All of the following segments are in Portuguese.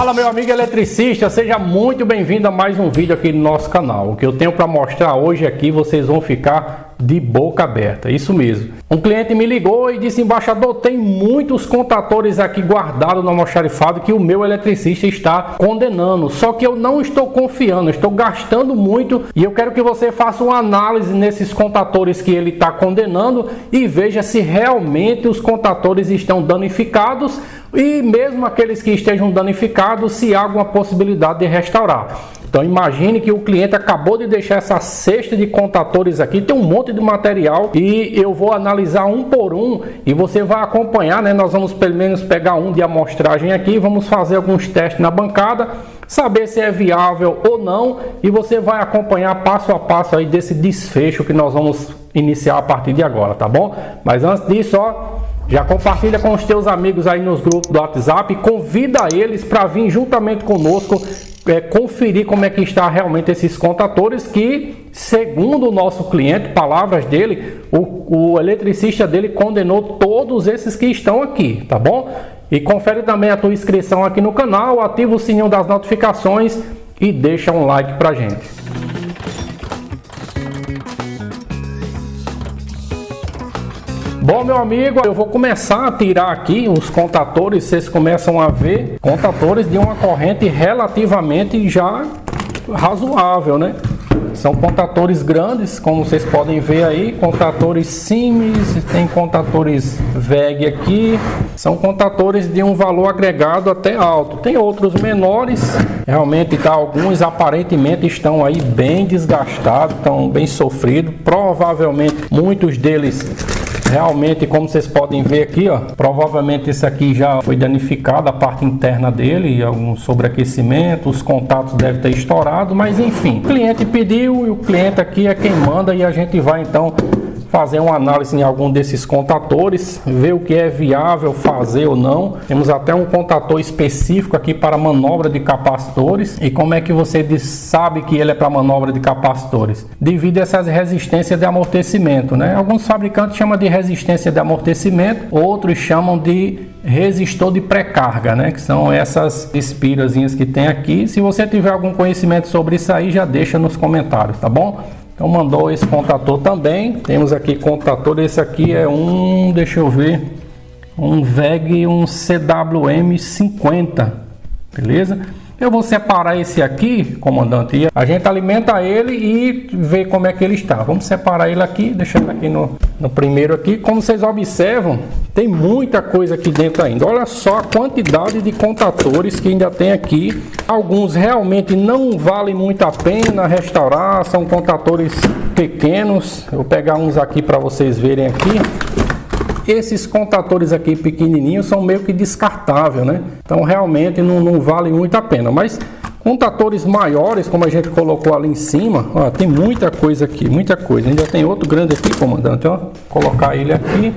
Fala, meu amigo eletricista, seja muito bem-vindo a mais um vídeo aqui no nosso canal. O que eu tenho para mostrar hoje aqui, vocês vão ficar de boca aberta, isso mesmo. Um cliente me ligou e disse: embaixador, tem muitos contadores aqui guardados no almoxarifado que o meu eletricista está condenando, só que eu não estou confiando, estou gastando muito e eu quero que você faça uma análise nesses contadores que ele está condenando e veja se realmente os contadores estão danificados e mesmo aqueles que estejam danificados, se há alguma possibilidade de restaurar. Então imagine que o cliente acabou de deixar essa cesta de contadores aqui, tem um monte de material e eu vou analisar um por um e você vai acompanhar, né? Nós vamos pelo menos pegar um de amostragem aqui, vamos fazer alguns testes na bancada, saber se é viável ou não e você vai acompanhar passo a passo aí desse desfecho que nós vamos iniciar a partir de agora, tá bom? Mas antes disso, ó, já compartilha com os teus amigos aí nos grupos do WhatsApp e convida eles para vir juntamente conosco conferir como é que está realmente esses contadores que, segundo o nosso cliente, palavras dele, o eletricista dele condenou todos esses que estão aqui, tá bom? E confere também a tua inscrição aqui no canal, ativa o sininho das notificações e deixa um like pra gente. Bom, meu amigo, eu vou começar a tirar aqui os contadores, vocês começam a ver contadores de uma corrente relativamente já razoável, né? São contadores grandes, como vocês podem ver aí, contadores Siemens, tem contadores WEG aqui, são contadores de um valor agregado até alto. Tem outros menores, realmente tá, alguns aparentemente estão aí bem desgastados, estão bem sofridos, provavelmente muitos deles realmente, como vocês podem ver aqui, ó, provavelmente esse aqui já foi danificado, a parte interna dele, algum sobreaquecimento, os contatos devem ter estourado, mas enfim, o cliente pediu e o cliente aqui é quem manda e a gente vai então fazer uma análise em algum desses contadores, ver o que é viável fazer ou não. Temos até um contador específico aqui para manobra de capacitores. E como é que você sabe que ele é para manobra de capacitores? Devido a essas resistências de amortecimento, né? Alguns fabricantes chamam de resistência de amortecimento, outros chamam de resistor de pré-carga, né? Que são essas espirazinhas que tem aqui. Se você tiver algum conhecimento sobre isso aí, já deixa nos comentários, tá bom? Então mandou esse contador também. Temos aqui contador, esse aqui é um, deixa eu ver, um WEG, um CWM 50, beleza? Eu vou separar esse aqui, comandante, e a gente alimenta ele e vê como é que ele está. Vamos separar ele aqui, deixando aqui no primeiro aqui. Como vocês observam, tem muita coisa aqui dentro ainda. Olha só a quantidade de contadores que ainda tem aqui. Alguns realmente não valem muito a pena restaurar, são contadores pequenos. Eu vou pegar uns aqui para vocês verem aqui. Esses contadores aqui pequenininhos são meio que descartáveis, né? Então realmente não vale muito a pena. Mas contadores maiores, como a gente colocou ali em cima, ó, tem muita coisa aqui, muita coisa. Ainda tem outro grande aqui, comandante, ó. Vou colocar ele aqui.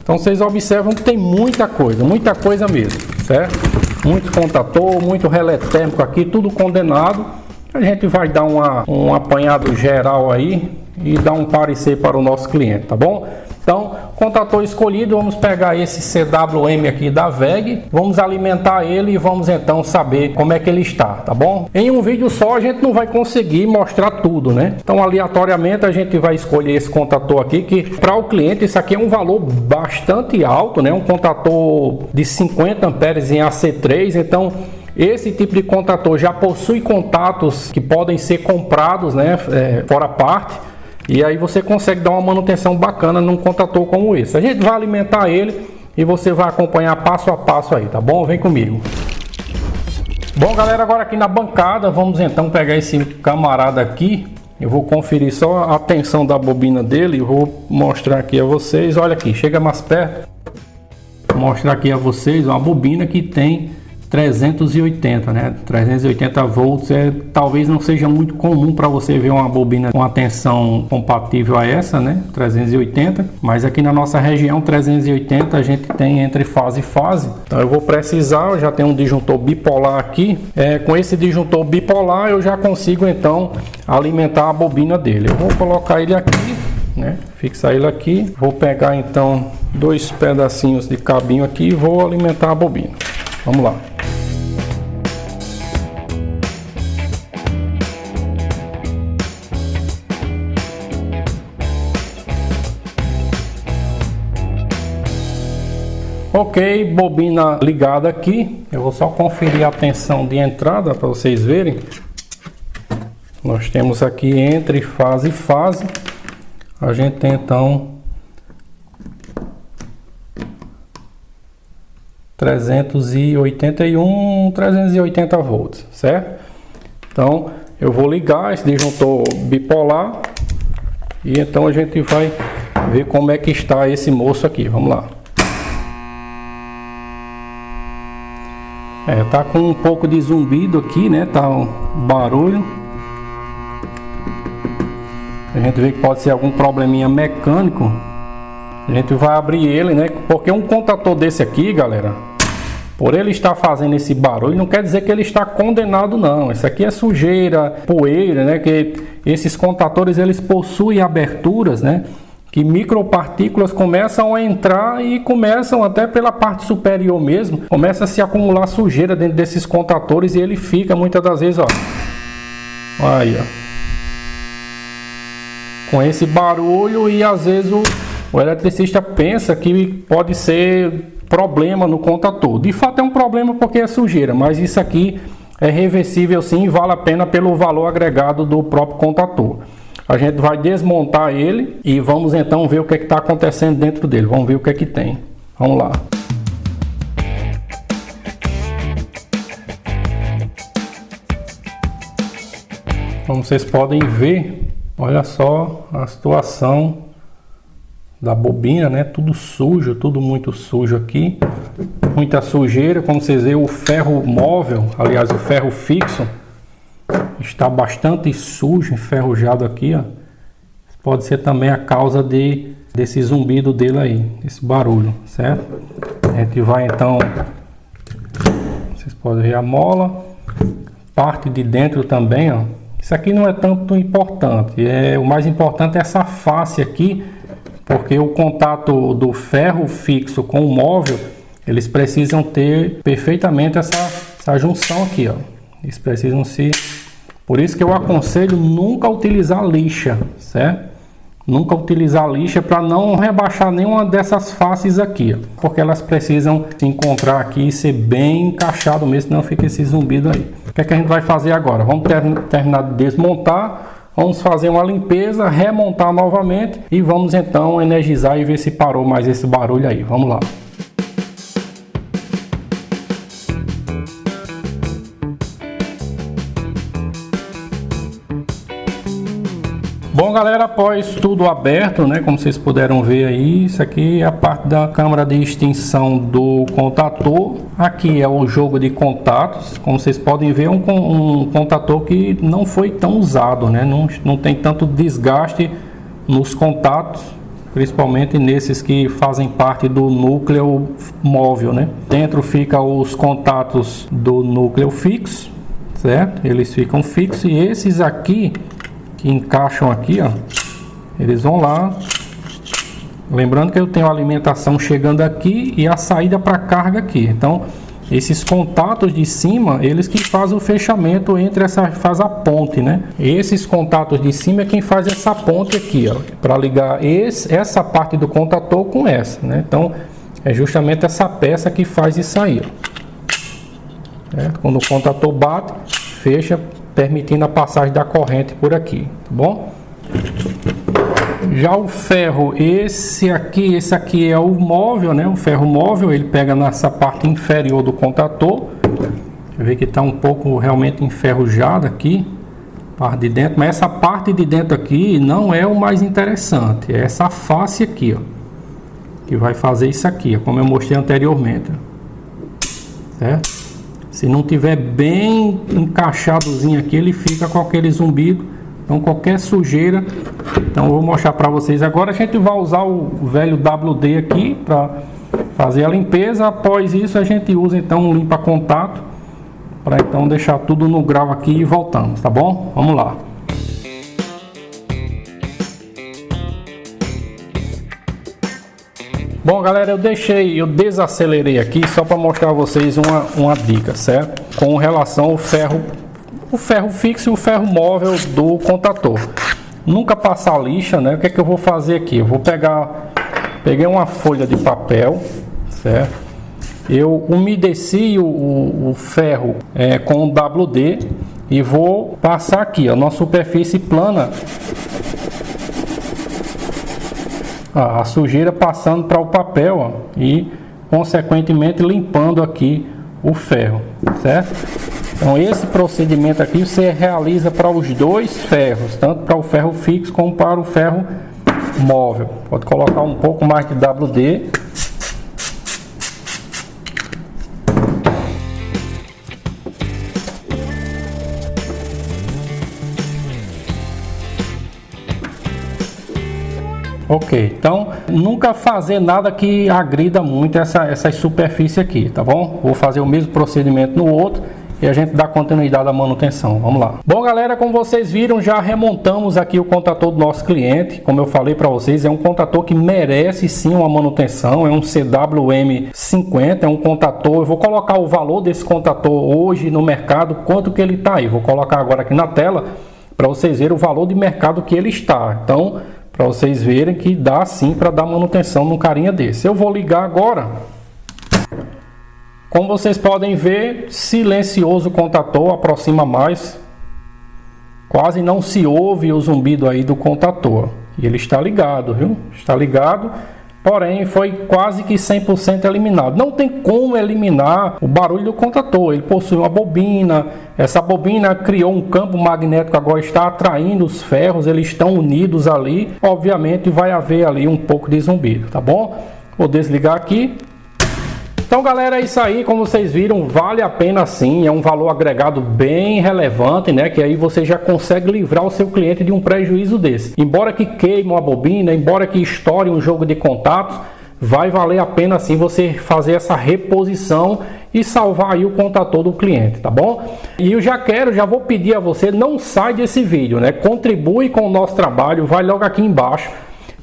Então vocês observam que tem muita coisa mesmo, certo? Muito contador, muito relé térmico aqui, tudo condenado. A gente vai dar um apanhado geral aí e dar um parecer para o nosso cliente, tá bom? Então, contador escolhido, vamos pegar esse CWM aqui da WEG, vamos alimentar ele e vamos então saber como é que ele está, tá bom? Em um vídeo só a gente não vai conseguir mostrar tudo, né? Então, aleatoriamente a gente vai escolher esse contador aqui, que para o cliente isso aqui é um valor bastante alto, né? Um contador de 50 amperes em AC3, então esse tipo de contador já possui contatos que podem ser comprados, né, fora parte, e aí você consegue dar uma manutenção bacana num contador como esse. A gente vai alimentar ele e você vai acompanhar passo a passo aí, tá bom? Vem comigo. Bom, galera, agora aqui na bancada, vamos então pegar esse camarada aqui. Eu vou conferir só a tensão da bobina dele e vou mostrar aqui a vocês. Olha aqui, chega mais perto. Vou mostrar aqui a vocês uma bobina que tem 380, né? 380 volts talvez não seja muito comum para você ver uma bobina com a tensão compatível a essa, né? 380, mas aqui na nossa região 380 a gente tem entre fase e fase. Então eu vou precisar, eu já tenho um disjuntor bipolar aqui. Com esse disjuntor bipolar eu já consigo então alimentar a bobina dele. Eu vou colocar ele aqui, né? Fixar ele aqui. Vou pegar então dois pedacinhos de cabinho aqui e vou alimentar a bobina. Vamos lá. Ok, bobina ligada aqui. Eu vou só conferir a tensão de entrada para vocês verem. Nós temos aqui entre fase e fase. A gente tem então 380 volts, certo? Então eu vou ligar esse disjuntor bipolar e então a gente vai ver como é que está esse moço aqui. Vamos lá. Tá com um pouco de zumbido aqui, né? Tá um barulho. A gente vê que pode ser algum probleminha mecânico. A gente vai abrir ele, né? Porque um contator desse aqui, galera, por ele estar fazendo esse barulho, não quer dizer que ele está condenado, não. Isso aqui é sujeira, poeira, né? Que esses contatores, eles possuem aberturas, né? Que micropartículas começam a entrar e começam até pela parte superior mesmo, começa a se acumular sujeira dentro desses contatores e ele fica muitas das vezes, ó, aí, ó, com esse barulho e às vezes o eletricista pensa que pode ser problema no contator. De fato é um problema porque é sujeira, mas isso aqui é reversível sim e vale a pena pelo valor agregado do próprio contator. A gente vai desmontar ele e vamos então ver o que está acontecendo dentro dele. Vamos ver o que é que tem. Vamos lá. Como vocês podem ver, olha só a situação da bobina, né? Tudo sujo, tudo muito sujo aqui. Muita sujeira, como vocês veem, o ferro móvel, aliás, o ferro fixo, está bastante sujo, enferrujado aqui, ó. Pode ser também a causa desse zumbido dele aí, esse barulho, certo? A gente vai então, vocês podem ver a mola, parte de dentro também, ó. Isso aqui não é tanto importante, o mais importante é essa face aqui, porque o contato do ferro fixo com o móvel, eles precisam ter perfeitamente essa junção aqui, ó. Eles precisam se... Por isso que eu aconselho nunca utilizar lixa, certo? Nunca utilizar lixa para não rebaixar nenhuma dessas faces aqui, ó, porque elas precisam se encontrar aqui e ser bem encaixado mesmo, senão fica esse zumbido aí. O que é que a gente vai fazer agora? Vamos terminar de desmontar, vamos fazer uma limpeza, remontar novamente e vamos então energizar e ver se parou mais esse barulho aí. Vamos lá. Bom, galera, após tudo aberto, né, como vocês puderam ver aí, isso aqui é a parte da câmara de extinção do contator. Aqui é o jogo de contatos, como vocês podem ver, um contator que não foi tão usado, né, não tem tanto desgaste nos contatos, principalmente nesses que fazem parte do núcleo móvel, né. Dentro fica os contatos do núcleo fixo, certo? Eles ficam fixos e esses aqui que encaixam aqui, ó, eles vão lá, lembrando que eu tenho a alimentação chegando aqui e a saída para carga aqui. Então esses contatos de cima, eles que fazem o fechamento entre faz a ponte, né? Esses contatos de cima é quem faz essa ponte aqui, ó, para ligar essa parte do contator com essa, né? Então é justamente essa peça que faz isso aí, ó. Quando o contator bate, fecha, permitindo a passagem da corrente por aqui, tá bom? Já o ferro, esse aqui é o móvel, né? O ferro móvel, ele pega nessa parte inferior do contator. Você vê que está um pouco realmente enferrujado aqui, parte de dentro, mas essa parte de dentro aqui não é o mais interessante, é essa face aqui, ó, que vai fazer isso aqui, ó, como eu mostrei anteriormente, certo? Se não tiver bem encaixadozinho aqui, ele fica com aquele zumbido. Então qualquer sujeira, então eu vou mostrar para vocês. Agora a gente vai usar o velho WD aqui para fazer a limpeza. Após isso a gente usa então um limpa contato para então deixar tudo no grau aqui e voltamos, tá bom? Vamos lá. Bom, galera, eu desacelerei aqui só para mostrar a vocês uma dica, certo? Com relação ao ferro fixo e o ferro móvel do contator. Nunca passar lixa, né? O que é que eu vou fazer aqui? Eu vou peguei uma folha de papel, certo? Eu umedeci o ferro com o WD e vou passar aqui, ó, na superfície plana, a sujeira passando para o papel, ó, e consequentemente limpando aqui o ferro, certo? Então esse procedimento aqui você realiza para os dois ferros, tanto para o ferro fixo como para o ferro móvel. Pode colocar um pouco mais de WD. Ok, então nunca fazer nada que agrida muito essa superfície aqui, tá bom? Vou fazer o mesmo procedimento no outro e a gente dá continuidade à manutenção. Vamos lá. Bom, galera, como vocês viram, já remontamos aqui o contator do nosso cliente. Como eu falei para vocês, é um contator que merece sim uma manutenção. É um CWM50, é um contator. Eu vou colocar o valor desse contator hoje no mercado, quanto que ele está aí. Vou colocar agora aqui na tela para vocês verem o valor de mercado que ele está. Então, para vocês verem que dá sim para dar manutenção num carinha desse. Eu vou ligar agora. Como vocês podem ver, silencioso o contator, aproxima mais. Quase não se ouve o zumbido aí do contator. E ele está ligado, viu? Está ligado, porém foi quase que 100% eliminado. Não tem como eliminar o barulho do contator. Ele possui uma bobina. Essa bobina criou um campo magnético, agora está atraindo os ferros, eles estão unidos ali. Obviamente vai haver ali um pouco de zumbido, tá bom? Vou desligar aqui. Então, galera, é isso aí. Como vocês viram, vale a pena sim, é um valor agregado bem relevante, né? Que aí você já consegue livrar o seu cliente de um prejuízo desse. Embora que queime uma bobina, embora que estoure um jogo de contatos, vai valer a pena sim você fazer essa reposição e salvar aí o contator do cliente, tá bom? E eu já vou pedir a você, não sai desse vídeo, né? Contribui com o nosso trabalho, vai logo aqui embaixo.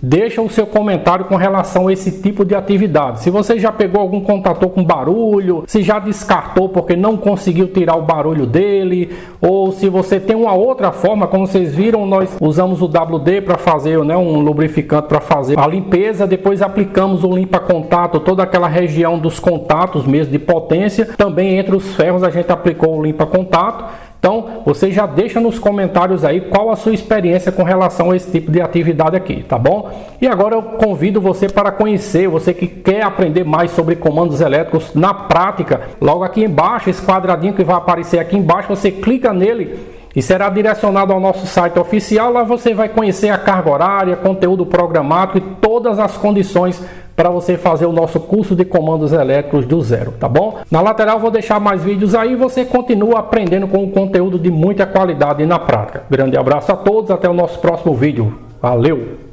Deixa o seu comentário com relação a esse tipo de atividade. Se você já pegou algum contator com barulho, se já descartou porque não conseguiu tirar o barulho dele, ou se você tem uma outra forma, como vocês viram, nós usamos o WD para fazer, né, um lubrificante para fazer a limpeza, depois aplicamos o limpa-contato, toda aquela região dos contatos mesmo de potência, também entre os ferros a gente aplicou o limpa-contato. Então, você já deixa nos comentários aí qual a sua experiência com relação a esse tipo de atividade aqui, tá bom? E agora eu convido você para conhecer, você que quer aprender mais sobre comandos elétricos na prática, logo aqui embaixo, esse quadradinho que vai aparecer aqui embaixo, você clica nele e será direcionado ao nosso site oficial. Lá você vai conhecer a carga horária, conteúdo programático e todas as condições para você fazer o nosso curso de comandos elétricos do zero, tá bom? Na lateral vou deixar mais vídeos aí e você continua aprendendo com um conteúdo de muita qualidade e na prática. Grande abraço a todos, até o nosso próximo vídeo. Valeu!